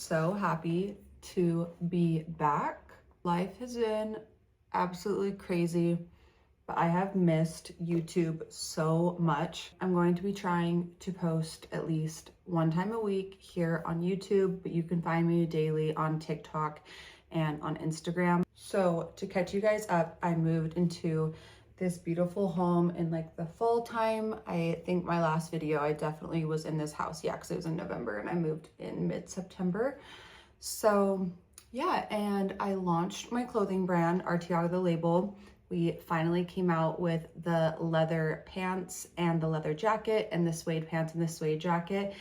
so happy to be back. Life has been absolutely crazy, but I have missed YouTube so much. I'm going to be trying to post at least one time a week here on YouTube, but you can find me daily on TikTok and on Instagram. So to catch you guys up, I moved into this beautiful home in like the fall time. I think my last video, I definitely was in this house. Yeah, because it was in November and I moved in mid-September. So yeah, and I launched my clothing brand, Arteaga the Label. We finally came out with the leather pants and the leather jacket and the suede pants and the suede jacket.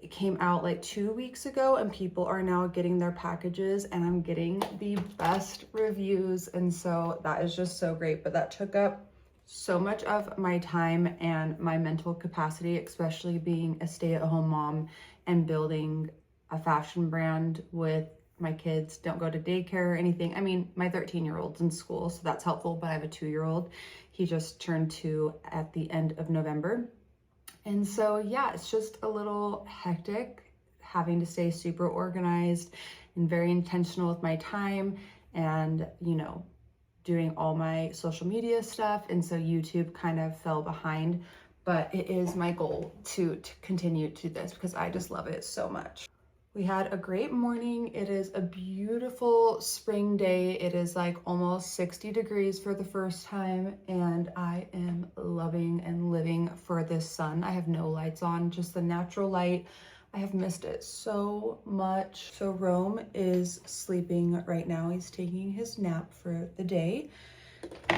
It came out like 2 weeks ago and people are now getting their packages and I'm getting the best reviews. And so that is just so great, but that took up so much of my time and my mental capacity, especially being a stay-at-home mom and building a fashion brand with my kids. Don't go to daycare or anything. I mean, my 13-year-old's in school, so that's helpful, but I have a 2-year-old. He just turned 2 at the end of November. And so, yeah, it's just a little hectic having to stay super organized and very intentional with my time and, you know, doing all my social media stuff. And so YouTube kind of fell behind, but it is my goal to continue to this because I just love it so much. We had a great morning. It is a beautiful spring day. It is like almost 60 degrees for the first time, and I am loving and living for this sun. I have no lights on, just the natural light. I have missed it so much. So Rome is sleeping right now. He's taking his nap for the day.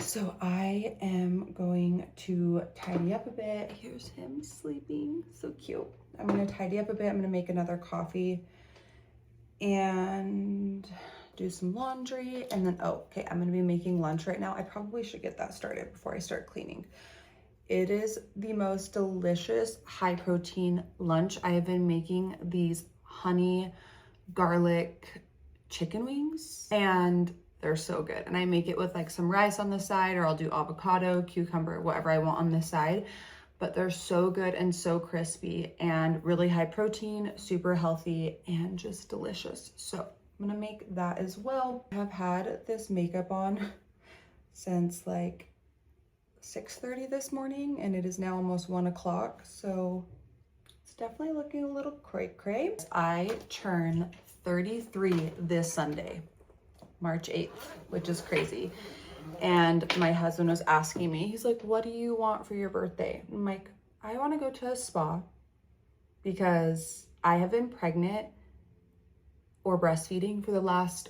So I am going to tidy up a bit. Here's him sleeping, so cute. I'm gonna tidy up a bit. I'm gonna make another coffee and do some laundry. And then, oh, okay, I'm gonna be making lunch right now. I probably should get that started before I start cleaning. It is the most delicious high protein lunch. I have been making these honey garlic chicken wings and they're so good. And I make it with like some rice on the side, or I'll do avocado, cucumber, whatever I want on the side. But they're so good and so crispy and really high protein, super healthy, and just delicious. So I'm gonna make that as well. I have had this makeup on since like 6:30 this morning, and it is now almost 1 o'clock. So it's definitely looking a little cray-cray. I turn 33 this Sunday, March 8th, which is crazy. And my husband was asking me, he's like, what do you want for your birthday? I'm like, I want to go to a spa because I have been pregnant or breastfeeding for the last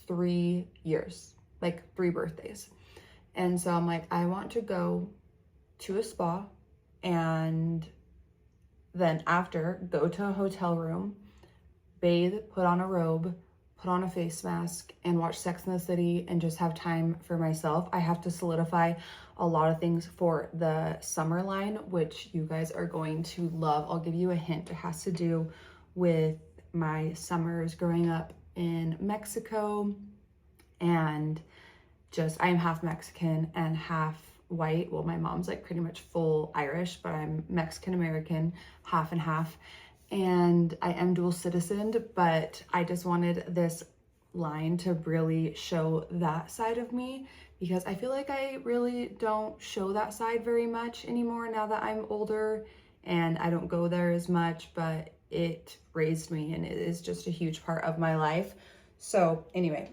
3 years, like 3 birthdays. And so I'm like, I want to go to a spa and then after go to a hotel room, bathe, put on a robe, put on a face mask, and watch Sex and the City and just have time for myself. I have to solidify a lot of things for the summer line, which you guys are going to love. I'll give you a hint. It has to do with my summers growing up in Mexico, and just, I am half Mexican and half white. Well, my mom's like pretty much full Irish, but I'm Mexican American, half and half. And I am dual citizened, but I just wanted this line to really show that side of me because I feel like I really don't show that side very much anymore now that I'm older and I don't go there as much, but it raised me and it is just a huge part of my life. So anyway,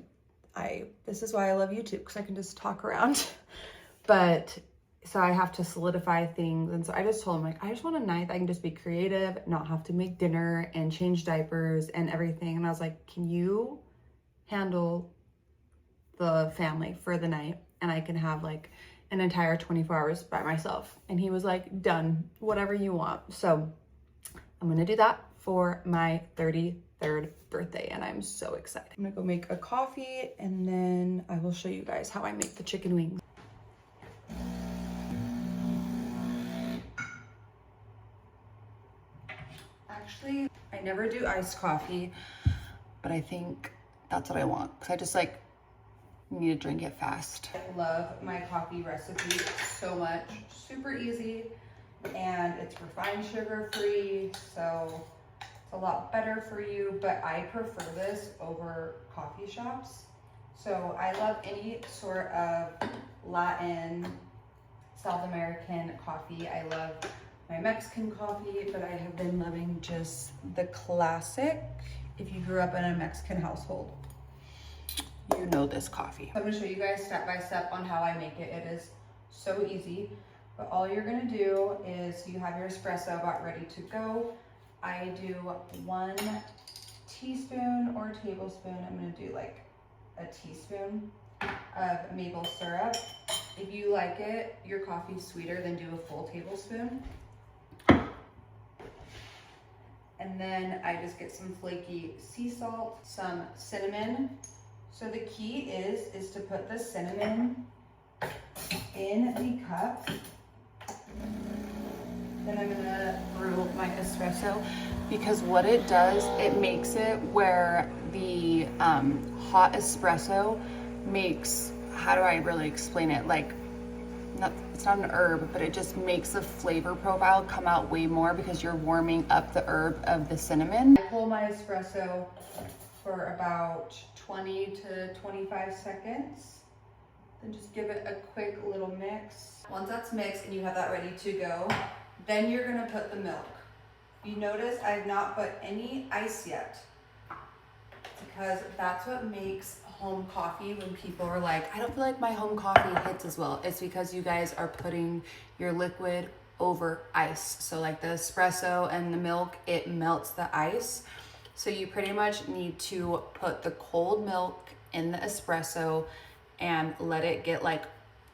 this is why I love YouTube, because I can just talk around. But so I have to solidify things. And so I just told him, like, I just want a night that I can just be creative, not have to make dinner and change diapers and everything. And I was like, can you handle the family for the night? And I can have like an entire 24 hours by myself. And he was like, done, whatever you want. So I'm gonna do that for my 33rd birthday. And I'm so excited. I'm gonna go make a coffee and then I will show you guys how I make the chicken wings. Actually, I never do iced coffee, but I think that's what I want because I just like need to drink it fast. I love my coffee recipe so much. Super easy and it's refined sugar free, so it's a lot better for you, but I prefer this over coffee shops. So I love any sort of Latin, South American coffee. I love my Mexican coffee, but I have been loving just the classic. If you grew up in a Mexican household, you know this coffee. I'm gonna show you guys step by step on how I make it. It is so easy, but all you're gonna do is you have your espresso about ready to go. I do 1 teaspoon or tablespoon. I'm gonna do like a teaspoon of maple syrup. If you like it, your coffee sweeter, then do a full tablespoon. And then I just get some flaky sea salt, some cinnamon. So the key is to put the cinnamon in the cup. Then I'm gonna brew my espresso, because what it does, it makes it where the hot espresso makes, how do I really explain it? Like, it's not an herb, but it just makes the flavor profile come out way more because you're warming up the herb of the cinnamon. I pull my espresso for about 20 to 25 seconds. Then just give it a quick little mix. Once that's mixed and you have that ready to go, then you're gonna put the milk. You notice I've not put any ice yet, because that's what makes home coffee when people are like, I don't feel like my home coffee hits as well. It's because you guys are putting your liquid over ice. So like the espresso and the milk, it melts the ice. So you pretty much need to put the cold milk in the espresso and let it get like,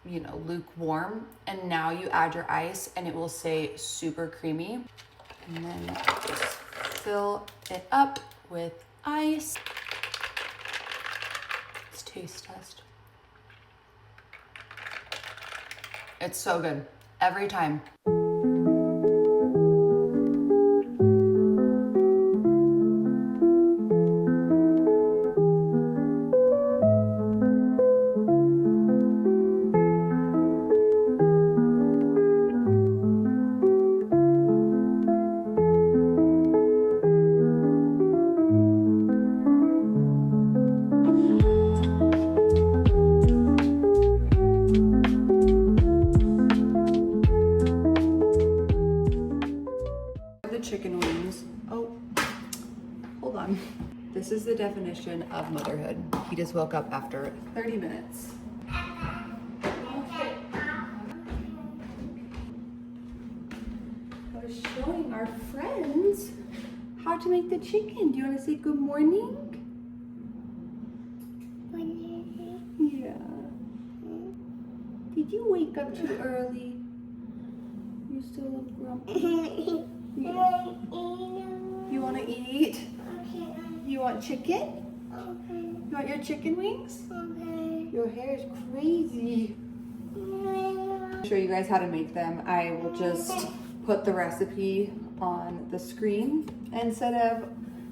you know, lukewarm. And now you add your ice and it will stay super creamy. And then just fill it up with ice. Let's taste test. It's so good every time. Chicken wings. Oh, hold on. This is the definition of motherhood. He just woke up after 30 minutes. I was showing our friends how to make the chicken. Do you want to say good morning? Yeah. Did you wake up too early? You still look grumpy. You want to eat? Okay. You want chicken? Okay. You want your chicken wings? Okay. Your hair is crazy. I'll show you guys how to make them. I will just put the recipe on the screen instead of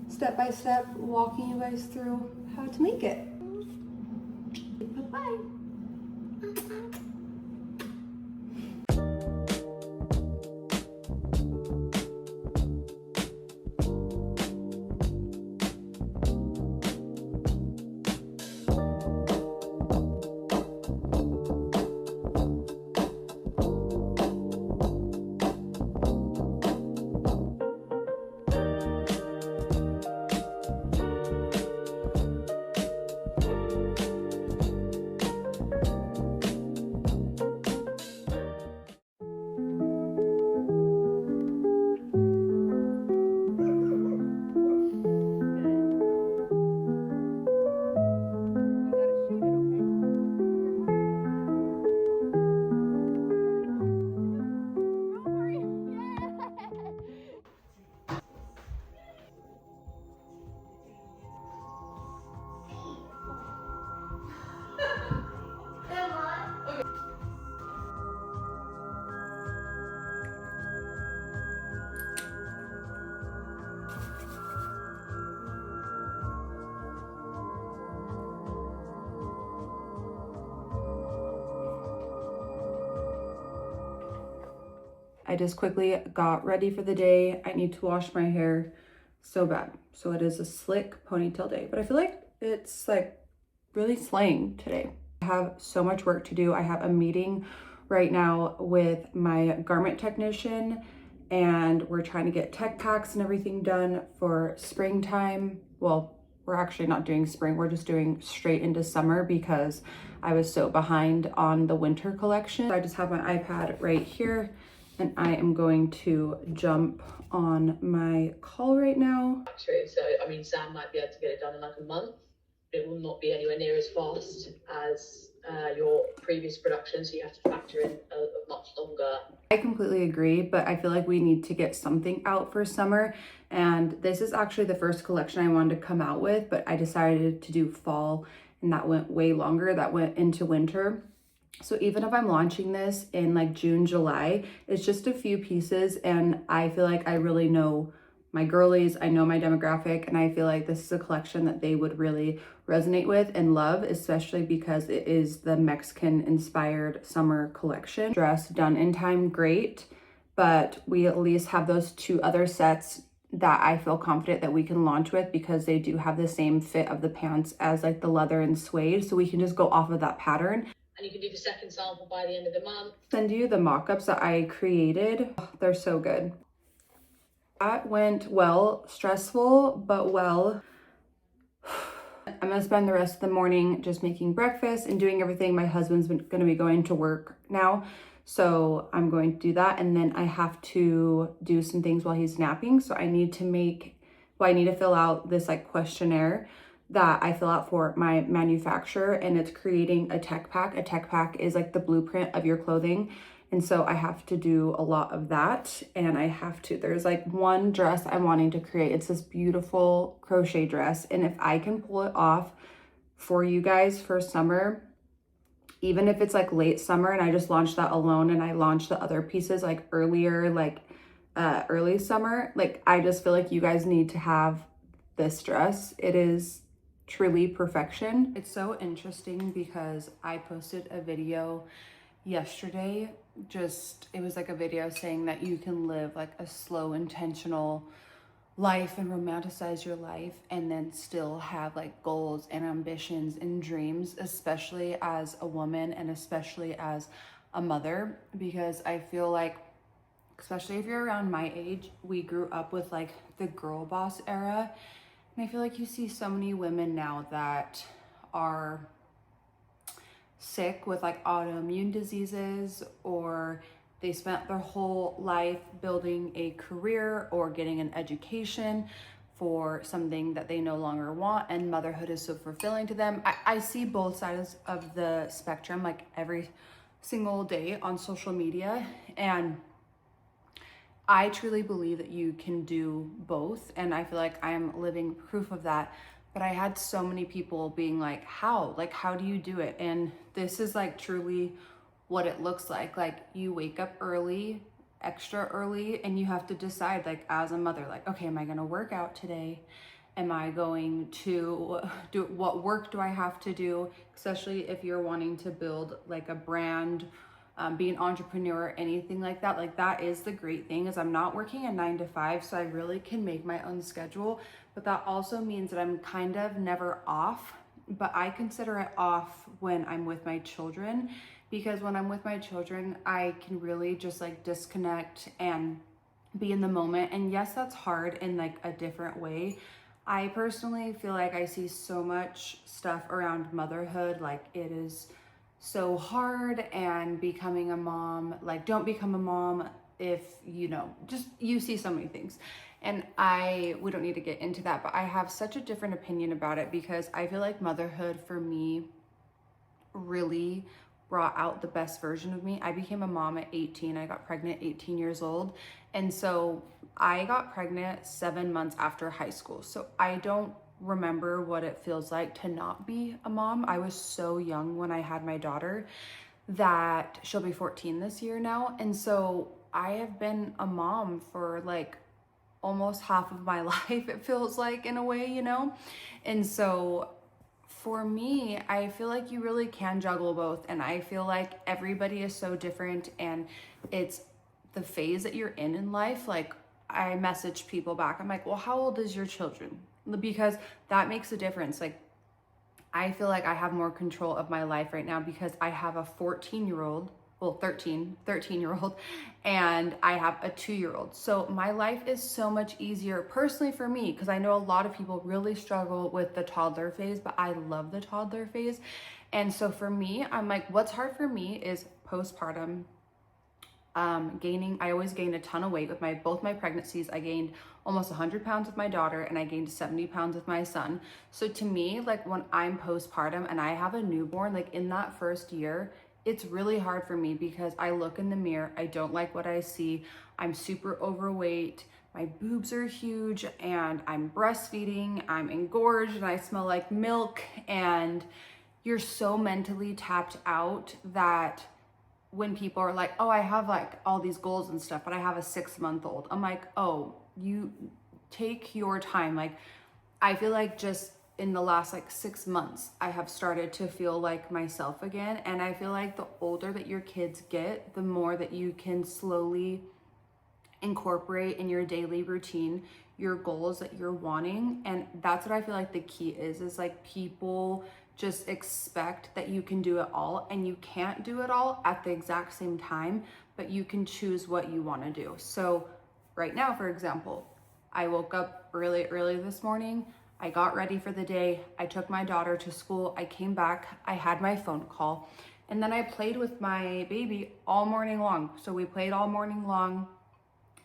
step by step walking you guys through how to make it. Bye-bye. I just quickly got ready for the day. I need to wash my hair. so bad. So it is a slick ponytail day, but I feel like it's like really slaying today. I have so much work to do. I have a meeting right now with my garment technician, and we're trying to get tech packs and everything done for springtime. Well, we're actually not doing spring, we're just doing straight into summer because I was so behind on the winter collection. I just have my iPad right here, and I am going to jump on my call right now. True. So, I mean, Sam might be able to get it done in like a month. It will not be anywhere near as fast as your previous production, so you have to factor in a much longer. I completely agree, but I feel like we need to get something out for summer, and this is actually the first collection I wanted to come out with, but I decided to do fall, and that went way longer. That went into winter. So even if I'm launching this in like June, July, it's just a few pieces, and I feel like I really know my girlies, I know my demographic, and I feel like this is a collection that they would really resonate with and love, especially because it is the Mexican inspired summer collection. Dress done in time, great, but we at least have those 2 other sets that I feel confident that we can launch with because they do have the same fit of the pants as like the leather and suede, so we can just go off of that pattern. And you can do the second sample by the end of the month. Send you the mock-ups that I created. Oh, they're so good. That went well, stressful, but well. I'm gonna spend the rest of the morning just making breakfast and doing everything. My husband's gonna be going to work now, so I'm going to do that. And then I have to do some things while he's napping. So I need to fill out this like questionnaire that I fill out for my manufacturer, and it's creating a tech pack. A tech pack is like the blueprint of your clothing. And so I have to do a lot of that, and there's like one dress I'm wanting to create. It's this beautiful crochet dress, and if I can pull it off for you guys for summer, even if it's like late summer and I just launched that alone and I launched the other pieces like earlier, like early summer, like I just feel like you guys need to have this dress. It is truly perfection. It's so interesting because I posted a video yesterday, it was like a video saying that you can live like a slow, intentional life and romanticize your life and then still have like goals and ambitions and dreams, especially as a woman and especially as a mother, because I feel like, especially if you're around my age, we grew up with like the girl boss era, and I feel like you see so many women now that are sick with like autoimmune diseases, or they spent their whole life building a career or getting an education for something that they no longer want, and motherhood is so fulfilling to them. I see both sides of the spectrum like every single day on social media, and I truly believe that you can do both, and I feel like I'm living proof of that. But I had so many people being like, how do you do it? And this is like truly what it looks like. Like you wake up early, extra early, and you have to decide like as a mother, like, okay, am I gonna work out today? Am I going to do, what work do I have to do? Especially if you're wanting to build like a brand, be an entrepreneur, anything like that. Like that is the great thing, is I'm not working a 9 to 5, so I really can make my own schedule. But that also means that I'm kind of never off, but I consider it off when I'm with my children, because when I'm with my children, I can really just like disconnect and be in the moment. And yes, that's hard in like a different way. I personally feel like I see so much stuff around motherhood, like it is so hard, and becoming a mom, like don't become a mom if you see so many things. And we don't need to get into that, but I have such a different opinion about it, because I feel like motherhood for me really brought out the best version of me. I became a mom at 18. I got pregnant 18 years old. And so I got pregnant 7 months after high school. So I don't remember what it feels like to not be a mom. I was so young when I had my daughter that she'll be 14 this year now. And so I have been a mom for like almost half of my life, it feels like, in a way, And so for me, I feel like you really can juggle both. And I feel like everybody is so different, and it's the phase that you're in life. Like I message people back. I'm like, well, how old is your children? Because that makes a difference. Like, I feel like I have more control of my life right now because I have a 14-year-old, well, 13-year-old, and I have a 2-year-old. So my life is so much easier personally for me, because I know a lot of people really struggle with the toddler phase, but I love the toddler phase. And so for me, I'm like, what's hard for me is postpartum. Gaining, I always gained a ton of weight with both my pregnancies. I gained almost 100 pounds with my daughter, and I gained 70 pounds with my son. So to me, like when I'm postpartum and I have a newborn, like in that first year, it's really hard for me because I look in the mirror, I don't like what I see. I'm super overweight, my boobs are huge, and I'm breastfeeding, I'm engorged, and I smell like milk, and you're so mentally tapped out that when people are like, oh, I have like all these goals and stuff, but I have a 6-month-old. I'm like, oh, you take your time. Like, I feel like just in the last like 6 months, I have started to feel like myself again. And I feel like the older that your kids get, the more that you can slowly incorporate in your daily routine your goals that you're wanting. And that's what I feel like the key is like people just expect that you can do it all, and you can't do it all at the exact same time, but you can choose what you want to do. So right now, for example, I woke up really early this morning. I got ready for the day. I took my daughter to school. I came back. I had my phone call, and then I played with my baby all morning long. So we played all morning long,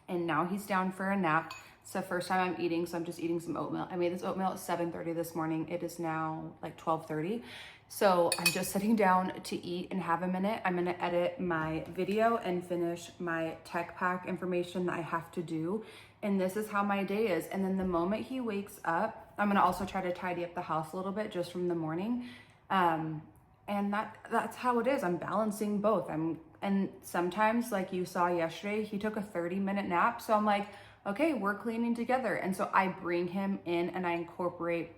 and now he's down for a nap. It's the first time I'm eating, so I'm just eating some oatmeal. I made this oatmeal at 7:30 this morning. It is now like 12:30. So I'm just sitting down to eat and have a minute. I'm gonna edit my video and finish my tech pack information that I have to do. And this is how my day is. And then the moment he wakes up, I'm gonna also try to tidy up the house a little bit just from the morning. And that's how it is. I'm balancing both. And sometimes, like you saw yesterday, he took a 30-minute nap. So I'm like, okay, we're cleaning together. And so I bring him in and I incorporate,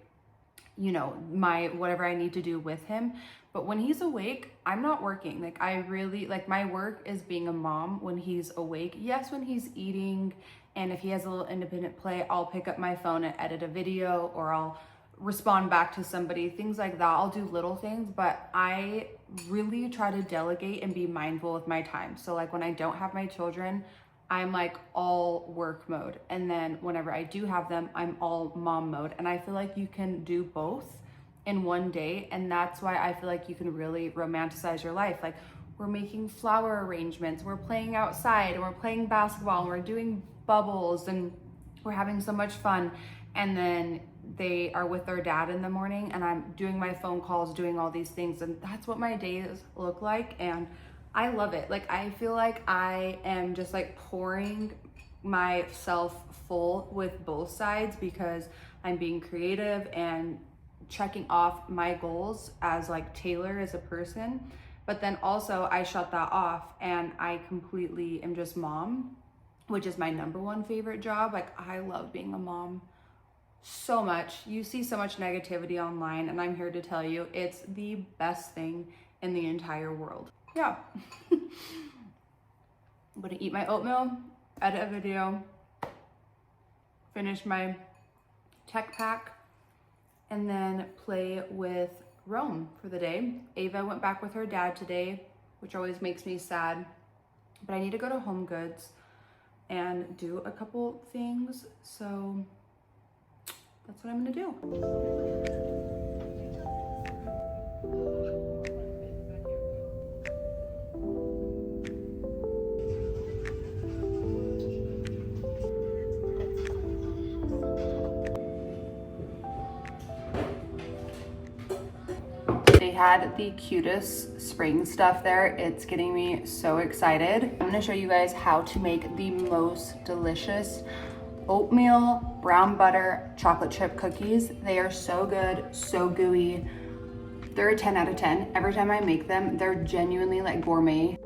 you know, my whatever I need to do with him. But when he's awake, I'm not working. Like I really, like my work is being a mom when he's awake. Yes, when he's eating, and if he has a little independent play, I'll pick up my phone and edit a video, or I'll respond back to somebody, things like that. I'll do little things, but I really try to delegate and be mindful with my time. So like when I don't have my children, I'm like all work mode. And then whenever I do have them, I'm all mom mode. And I feel like you can do both in one day. And that's why I feel like you can really romanticize your life. Like we're making flower arrangements, we're playing outside, and we're playing basketball, and we're doing bubbles, and we're having so much fun. And then they are with their dad in the morning, and I'm doing my phone calls, doing all these things. And that's what my days look like. And I love it. Like, I feel like I am just like pouring myself full with both sides, because I'm being creative and checking off my goals as like Taylor as a person. But then also I shut that off and I completely am just mom, which is my #1 favorite job. Like I love being a mom so much. You see so much negativity online, and I'm here to tell you it's the best thing in the entire world. Yeah. I'm gonna eat my oatmeal, edit a video, finish my tech pack, and then play with Rome for the day. Ava went back with her dad today, which always makes me sad, but I need to go to Home Goods and do a couple things, so that's what I'm gonna do. They had the cutest spring stuff there. It's getting me so excited. I'm gonna show you guys how to make the most delicious oatmeal, brown butter, chocolate chip cookies. They are so good, so gooey. They're a 10 out of 10. Every time I make them, they're genuinely like gourmet.